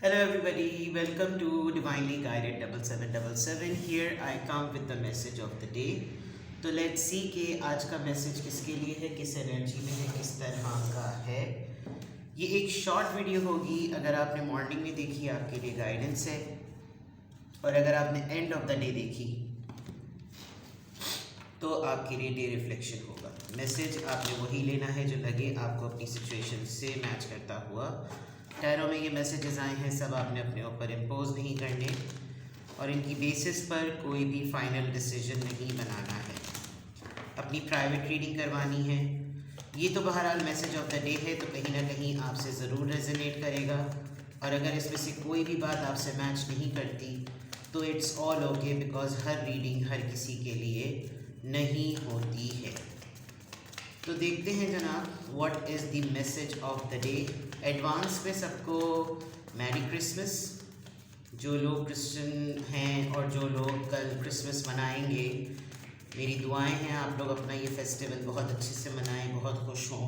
Hello everybody, welcome to Divinely Guided 7777. Here I come with the message of the day. तो let's see कि आज का message किसके लिए है, किस एनर्जी में है, किस तरह का है। ये एक शॉर्ट वीडियो होगी। अगर आपने मॉर्निंग में देखी आपके लिए गाइडेंस है, और अगर आपने एंड ऑफ द डे देखी तो आपके लिए डे रिफ्लेक्शन होगा। मैसेज आपने वही लेना है जो लगे आपको अपनी सिचुएशन से मैच करता हुआ। टैरो में ये मैसेजेस आए हैं, सब आपने अपने ऊपर इम्पोज नहीं करने और इनकी बेसिस पर कोई भी फाइनल डिसीजन नहीं बनाना है। अपनी प्राइवेट रीडिंग करवानी है। ये तो बहरहाल मैसेज ऑफ द डे है, तो कहीं ना कहीं आपसे ज़रूर रेजोनेट करेगा। और अगर इसमें से कोई भी बात आपसे मैच नहीं करती तो इट्स ऑल ओके, बिकॉज हर रीडिंग हर किसी के लिए नहीं होती है। तो देखते हैं जनाब, what is the message of the day. Advance में सबको मैरी क्रिसमस। जो लोग क्रिश्चियन हैं और जो लोग कल क्रिसमस मनाएंगे, मेरी दुआएं हैं आप लोग अपना ये फेस्टिवल बहुत अच्छे से मनाएं, बहुत खुश हों,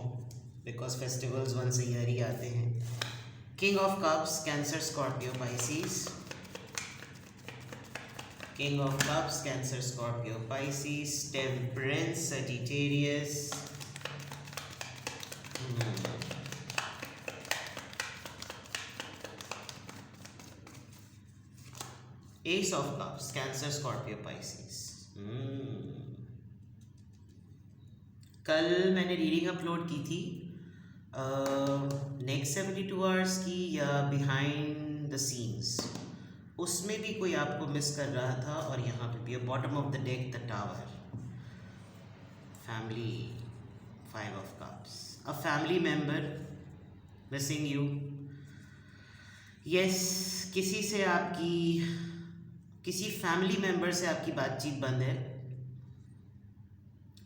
बिकॉज फेस्टिवल्स वंस अ ईयर ही आते हैं। King of cups, Cancer, Scorpio, Pisces. King of cups, Cancer, Scorpio, Pisces. Temperance, Sagittarius. Ace of cups, Cancer, Scorpio, Pisces. कल मैंने रीडिंग अपलोड की थी नेक्स्ट 72 आवर्स की, या बिहाइंड द सीन्स। उसमें भी कोई आपको मिस कर रहा था, और यहाँ पे भी bottom of the deck the tower, family, 5 of cups, a family member missing you. Yes, किसी से आपकी, किसी फैमिली मेंबर से आपकी बातचीत बंद है।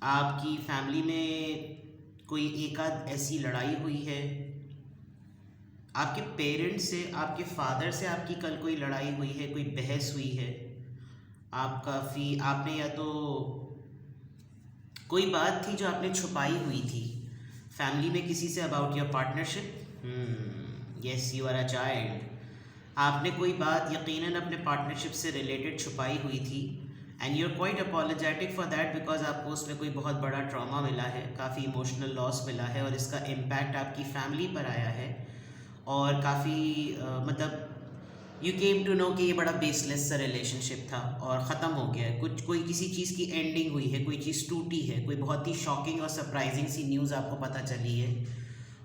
आपकी फैमिली में कोई एकाध ऐसी लड़ाई हुई है। आपके पेरेंट्स से, आपके फादर से आपकी कल कोई लड़ाई हुई है, कोई बहस हुई है। आपने या तो कोई बात थी जो आपने छुपाई हुई थी फैमिली में किसी से about your partnership. Yes, you are a child. आपने कोई बात यकीनन अपने पार्टनरशिप से रिलेटेड छुपाई हुई थी, and you are quite apologetic for that, because आपको उसमें कोई बहुत बड़ा ट्रॉमा मिला है, काफ़ी इमोशनल लॉस मिला है, और इसका इम्पैक्ट आपकी फैमिली पर आया है। और काफ़ी मतलब यू केम टू नो कि ये बड़ा बेसलेस सा रिलेशनशिप था और ख़त्म हो गया है। कोई किसी चीज़ की एंडिंग हुई है, कोई चीज़ टूटी है, कोई बहुत ही शॉकिंग और सरप्राइजिंग सी न्यूज़ आपको पता चली है।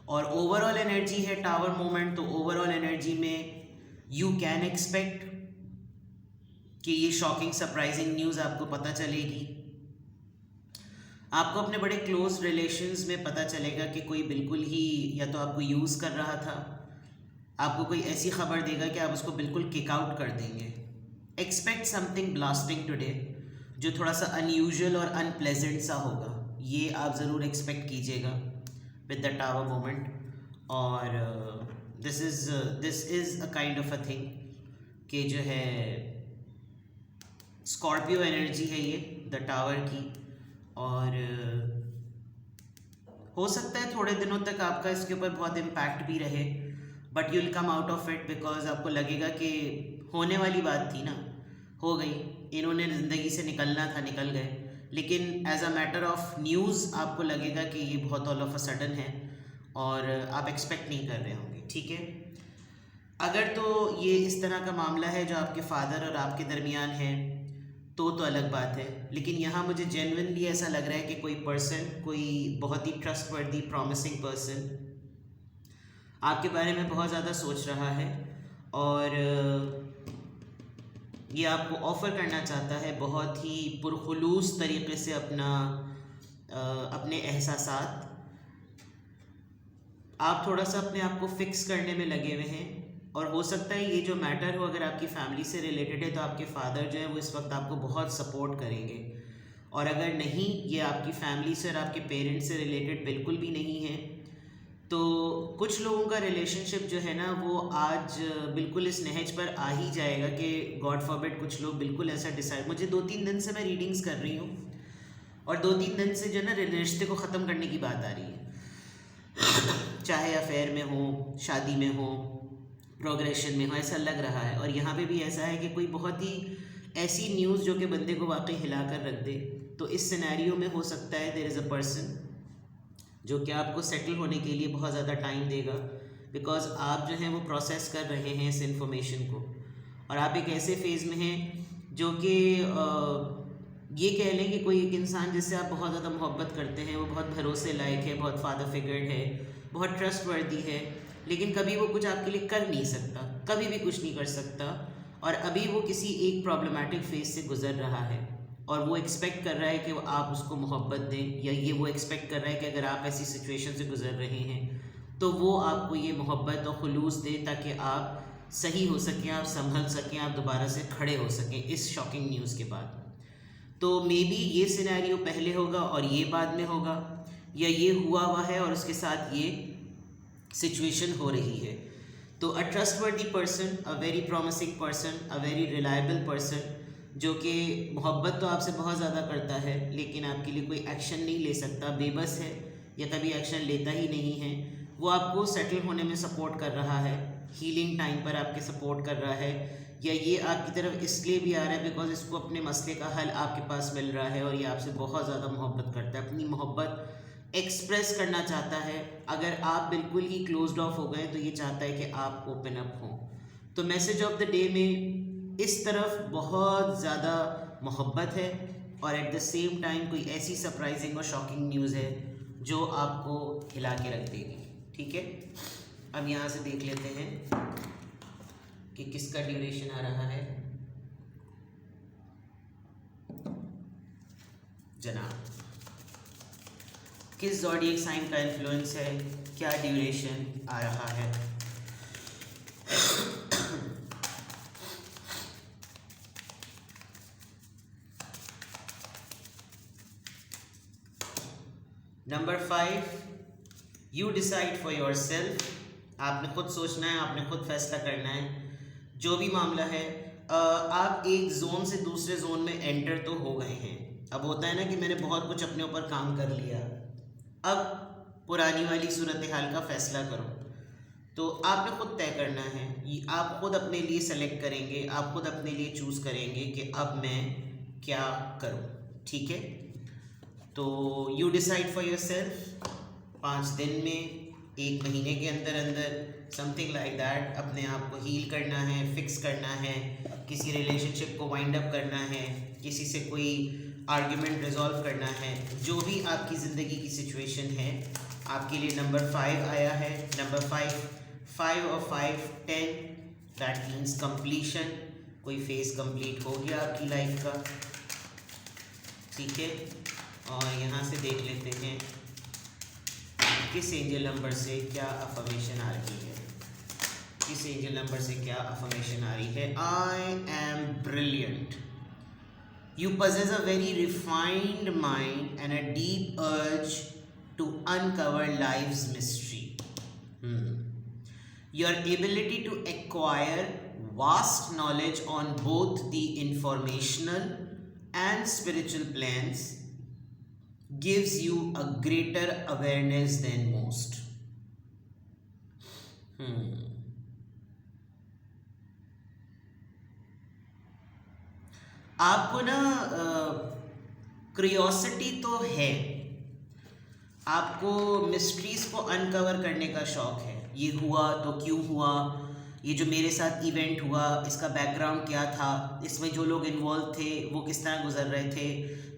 और ओवरऑल एनर्जी है टावर मोमेंट, तो ओवरऑल एनर्जी में यू कैन एक्सपेक्ट कि ये शॉकिंग सरप्राइजिंग न्यूज़ आपको पता चलेगी। आपको अपने बड़े क्लोज रिलेशंस में पता चलेगा कि कोई बिल्कुल ही या तो आपको यूज़ कर रहा था, आपको कोई ऐसी खबर देगा कि आप उसको बिल्कुल किक आउट कर देंगे। एक्सपेक्ट समथिंग ब्लास्टिंग टुडे, जो थोड़ा सा अनयूजुअल और अनप्लेजेंट सा होगा, ये आप ज़रूर एक्सपेक्ट कीजिएगा विद द टावर मोमेंट। और this is a kind of a thing कि जो है स्कॉर्पियो एनर्जी है ये द टावर की। और हो सकता है थोड़े दिनों तक आपका इसके ऊपर बहुत इम्पैक्ट भी रहे, but you will come out of it, because आपको लगेगा कि होने वाली बात थी ना, हो गई, इन्होंने ज़िंदगी से निकलना था, निकल गए। लेकिन as a matter of news आपको लगेगा कि ये बहुत ऑल ऑफ अ सडन है और आप एक्सपेक्ट नहीं कर रहे होंगे, ठीक है। अगर तो ये इस तरह का मामला है जो आपके फादर और आपके दरमियान है तो अलग बात है। लेकिन यहाँ मुझे जेन्युइनली ऐसा लग रहा है कि कोई पर्सन, कोई बहुत ही ट्रस्टवर्दी प्रॉमिसिंग पर्सन आपके बारे में बहुत ज़्यादा सोच रहा है, और ये आपको ऑफ़र करना चाहता है बहुत ही पुरखुलूस तरीके से अपने एहसासात। आप थोड़ा सा अपने आप को फिक्स करने में लगे हुए हैं, और हो सकता है ये जो मैटर हो अगर आपकी फैमिली से रिलेटेड है तो आपके फादर जो है वो इस वक्त आपको बहुत सपोर्ट करेंगे। और अगर नहीं, ये आपकी फैमिली से और आपके पेरेंट्स से रिलेटेड बिल्कुल भी नहीं है, तो कुछ लोगों का रिलेशनशिप जो है ना वो आज बिल्कुल इस नहज पर आ ही जाएगा कि गॉड फॉरबिड कुछ लोग बिल्कुल ऐसा डिसाइड। मुझे 2-3 दिन से मैं रीडिंग्स कर रही हूँ, और 2-3 दिन से जो है ना रिश्ते को ख़त्म करने की बात आ रही है, चाहे अफेयर में हो, शादी में हो, प्रोग्रेशन में हो, ऐसा लग रहा है। और यहाँ पे भी ऐसा है कि कोई बहुत ही ऐसी न्यूज़ जो कि बंदे को वाकई हिला कर रख दे। तो इस सिनेरियो में हो सकता है देयर इज़ अ पर्सन जो कि आपको सेटल होने के लिए बहुत ज़्यादा टाइम देगा, बिकॉज आप जो हैं वो प्रोसेस कर रहे हैं इस इंफॉर्मेशन को, और आप एक ऐसे फेज़ में हैं जो कि ये कह लें कि कोई एक इंसान जिससे आप बहुत ज़्यादा मोहब्बत करते हैं, वो बहुत भरोसे लायक है, बहुत फादर फिगर्ड है, बहुत ट्रस्टवर्दी है, लेकिन कभी वो कुछ आपके लिए कर नहीं सकता, कभी भी कुछ नहीं कर सकता, और अभी वो किसी एक प्रॉब्लमेटिक फेज से गुजर रहा है, और वो एक्सपेक्ट कर रहा है कि आप उसको मोहब्बत दें, या ये वो एक्सपेक्ट कर रहा है कि अगर आप ऐसी सिचुएशन से गुजर रहे हैं तो वो आपको ये मोहब्बत और खुलूस दे, ताकि आप सही हो सकें, आप संभल सकें, आप दोबारा से खड़े हो सकें इस शॉकिंग न्यूज़ के बाद। तो मे बी ये सिनेरियो पहले होगा और ये बाद में होगा, या ये हुआ है और उसके साथ ये सिचुएशन हो रही है। तो a trustworthy person, a very promising person, a very reliable person, जो कि मोहब्बत तो आपसे बहुत ज़्यादा करता है लेकिन आपके लिए कोई एक्शन नहीं ले सकता, बेबस है या कभी एक्शन लेता ही नहीं है, वो आपको सेटल होने में सपोर्ट कर रहा है, हीलिंग टाइम पर आपके सपोर्ट कर रहा है, या ये आपकी तरफ इसलिए भी आ रहा है बिकॉज इसको अपने मसले का हल आपके पास मिल रहा है, और ये आपसे बहुत ज़्यादा मोहब्बत करता है, अपनी मोहब्बत एक्सप्रेस करना चाहता है। अगर आप बिल्कुल ही क्लोज्ड ऑफ हो गए तो ये चाहता है कि आप ओपन अप हों। तो मैसेज ऑफ द डे में इस तरफ बहुत ज़्यादा मोहब्बत है, और एट द सेम टाइम कोई ऐसी सरप्राइजिंग और शॉकिंग न्यूज़ है जो आपको हिला के रख देगी। ठीक है, अब यहाँ से देख लेते हैं कि किसका ड्यूरेशन आ रहा है। जनाब, किस ज़ोडिएक साइन का इन्फ्लुएंस है, क्या ड्यूरेशन आ रहा है। Number 5, you decide for your self. आपने खुद सोचना है, आपने खुद फैसला करना है जो भी मामला है। आप एक जोन से दूसरे जोन में एंटर तो हो गए हैं। अब होता है ना कि मैंने बहुत कुछ अपने ऊपर काम कर लिया, अब पुरानी वाली सूरत हाल का फैसला करो। तो आपने खुद तय करना है, आप खुद अपने लिए सेलेक्ट करेंगे, आप खुद अपने लिए चूज़ करेंगे कि अब मैं क्या करूं। ठीक है, तो you decide for your self. 5 दिन में, 1 महीने के अंदर अंदर, समथिंग लाइक दैट, अपने आप को हील करना है, फिक्स करना है, किसी रिलेशनशिप को वाइंड अप करना है, किसी से कोई आर्ग्यूमेंट रिजॉल्व करना है, जो भी आपकी ज़िंदगी की सिचुएशन है। आपके लिए नंबर 5 आया है। नंबर 5 और 5 10, दैट मीन्स कंप्लीशन। कोई फेज़ कंप्लीट हो गया आपकी लाइफ का। ठीक है, और यहाँ से देख लेते हैं किस एंजल नंबर से क्या अफर्मेशन आ रही है। किस एंजल नंबर से क्या अफर्मेशन आ रही है। I am brilliant, you possess a very refined mind and a deep urge to uncover life's mystery. Your ability to acquire vast knowledge on both the informational and spiritual plans gives you a greater awareness than most. आपको ना curiosity तो है, आपको mysteries को uncover करने का शौक़ है। ये हुआ तो क्यों हुआ, ये जो मेरे साथ इवेंट हुआ इसका बैकग्राउंड क्या था, इसमें जो लोग इन्वॉल्व थे वो किस तरह गुजर रहे थे,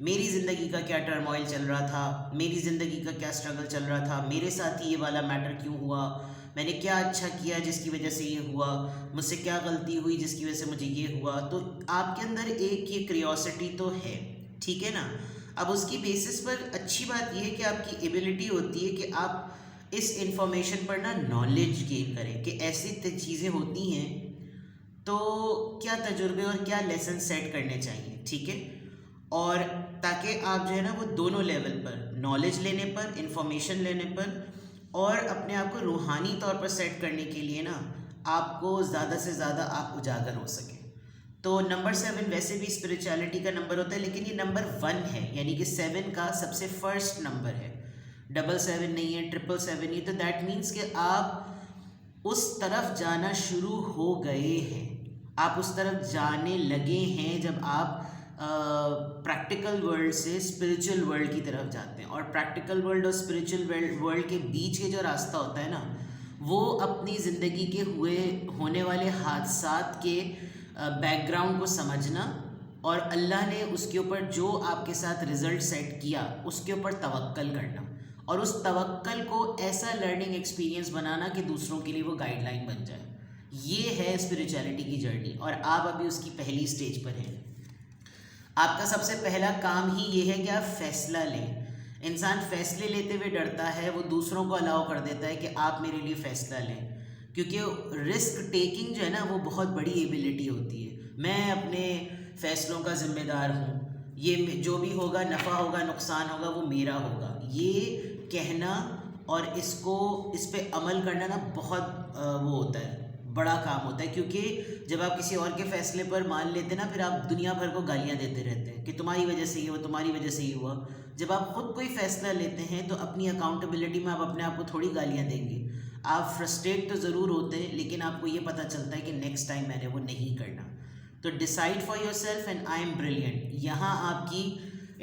मेरी ज़िंदगी का क्या टर्मोइल चल रहा था, मेरी ज़िंदगी का क्या स्ट्रगल चल रहा था, मेरे साथ ही ये वाला मैटर क्यों हुआ, मैंने क्या अच्छा किया जिसकी वजह से ये हुआ, मुझसे क्या गलती हुई जिसकी वजह से मुझे ये हुआ। तो आपके अंदर एक ये क्यूरियोसिटी तो है, ठीक है ना। अब उसकी बेसिस पर अच्छी बात यह है कि आपकी एबिलिटी होती है कि आप इस इंफॉर्मेशन पर ना नॉलेज गेन करें कि ऐसी चीज़ें होती हैं तो क्या तजुर्बे और क्या लेसन सेट करने चाहिए, ठीक है। और ताकि आप जो है ना वो दोनों लेवल पर, नॉलेज लेने पर, इंफॉर्मेशन लेने पर, और अपने आप को रूहानी तौर पर सेट करने के लिए ना आपको ज़्यादा से ज़्यादा आप उजागर हो सके। तो नंबर 7 वैसे भी स्पिरिचुअलिटी का नंबर होता है, लेकिन ये नंबर 1 है, यानी कि 7 का सबसे फर्स्ट नंबर है, 777 नहीं है, 777 नहीं। तो दैट मीन्स कि आप उस तरफ जाना शुरू हो गए हैं, आप उस तरफ जाने लगे हैं जब आप प्रैक्टिकल वर्ल्ड से स्पिरिचुअल वर्ल्ड की तरफ जाते हैं। और प्रैक्टिकल वर्ल्ड और स्पिरिचुअल वर्ल्ड के बीच के जो रास्ता होता है ना, वो अपनी ज़िंदगी के होने वाले हादसात के बैकग्राउंड को समझना और अल्लाह ने उसके ऊपर जो आपके साथ रिज़ल्ट सेट किया उसके ऊपर तवक्कल करना, और उस तवक्कल को ऐसा लर्निंग एक्सपीरियंस बनाना कि दूसरों के लिए वो गाइडलाइन बन जाए। ये है स्पिरिचुअलिटी की जर्नी, और आप अभी उसकी पहली स्टेज पर हैं। आपका सबसे पहला काम ही ये है कि आप फैसला लें। इंसान फैसले लेते हुए डरता है, वो दूसरों को अलाउ कर देता है कि आप मेरे लिए फ़ैसला लें, क्योंकि रिस्क टेकिंग जो है ना, वो बहुत बड़ी एबिलिटी होती है। मैं अपने फ़ैसलों का ज़िम्मेदार हूँ, ये जो भी होगा, नफ़ा होगा नुकसान होगा, वो मेरा होगा, ये कहना और इस पे अमल करना ना बहुत वो होता है, बड़ा काम होता है। क्योंकि जब आप किसी और के फ़ैसले पर मान लेते ना, फिर आप दुनिया भर को गालियाँ देते रहते हैं कि तुम्हारी वजह से ये हुआ, तुम्हारी वजह से ये हुआ। जब आप खुद कोई फ़ैसला लेते हैं तो अपनी अकाउंटेबिलिटी में आप अपने आप को थोड़ी गालियाँ देंगे। आप फ्रस्ट्रेट तो ज़रूर होते हैं, लेकिन आपको ये पता चलता है कि नेक्स्ट टाइम मैंने वो नहीं करना। तो decide for your self and I am brilliant, यहाँ आपकी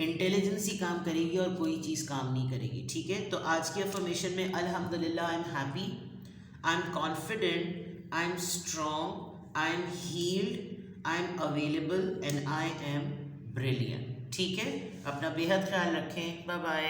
इंटेलिजेंस ही काम करेगी और कोई चीज़ काम नहीं करेगी। ठीक है, तो आज की अफर्मेशन में अल्हम्दुलिल्लाह, I am happy, I am confident, I am strong, I am healed, I am available and I am brilliant। ठीक है, अपना बेहद ख्याल रखें। Bye bye.